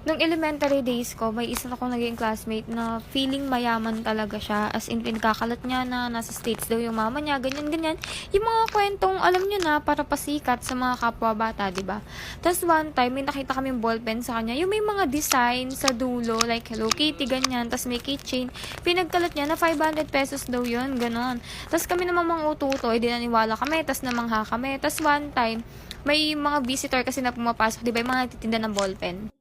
Nung elementary days ko, may isa akong naging classmate na feeling mayaman talaga siya. As in, pinagkakalat niya na nasa States daw yung mama niya, ganyan-ganyan. Yung mga kwentong, alam niyo na, para pasikat sa mga kapwa bata, ba diba? Tapos one time, may nakita kaming ballpen sa kanya. Yung may mga design sa dulo, like Hello Kitty, ganyan. Tapos may keychain. Pinagkalat niya na 500 pesos daw yun, ganon. Tapos kami naman mga ututo, di naniwala kami, tapos namangha kami. Tapos one time, may mga visitor kasi na pumapasok, di ba, yung mga nagtitinda ng ballpen.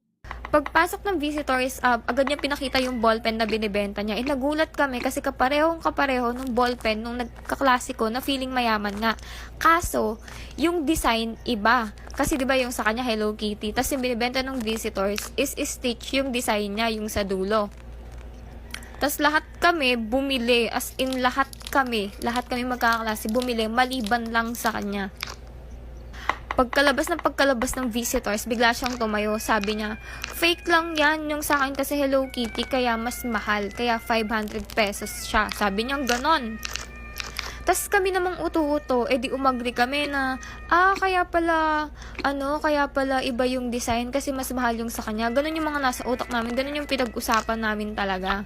Pagpasok ng visitors, agad niya pinakita yung ballpen na binibenta niya. Nagulat kami kasi kapareho ng ballpen nung nagkaklasiko na feeling mayaman nga. Kaso, yung design iba. Kasi 'di ba yung sa kanya Hello Kitty, tapos yung binibenta ng visitors is stitch yung design niya, yung sa dulo. Tapos lahat kami bumili, as in lahat kami magkakaklase bumili maliban lang sa kanya. Pagkalabas ng visitors, bigla siyang tumayo. Sabi niya, fake lang yan, yung sa akin kasi Hello Kitty, kaya mas mahal, kaya 500 pesos siya. Sabi niya ganon. Tas kami namang uto-uto, di umagri kami na, kaya pala iba yung design kasi mas mahal yung sa kanya. Ganon yung mga nasa utak namin, ganon yung pinag-usapan namin talaga.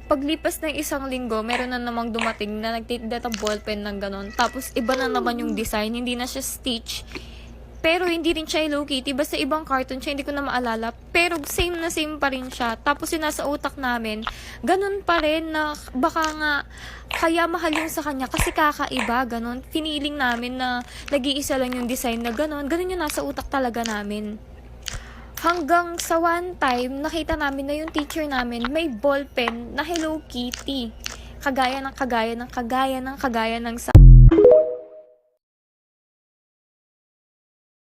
Paglipas ng isang linggo, meron na namang dumating na nagtitinda ng ballpen ng ganon. Tapos, iba na naman yung design. Hindi na siya Stitch. Pero, hindi rin siya Hello Kitty. Basta ibang cartoon siya. Hindi ko na maalala. Pero, same na same pa rin siya. Tapos, yun nasa utak namin, ganon pa rin na baka nga, kaya mahal yung sa kanya kasi kakaiba, ganon. Finiling namin na nag-iisa lang yung design na ganon. Ganon yung nasa utak talaga namin. Hanggang sa one time, nakita namin na yung teacher namin may ballpen na Hello Kitty. Kagaya ng sa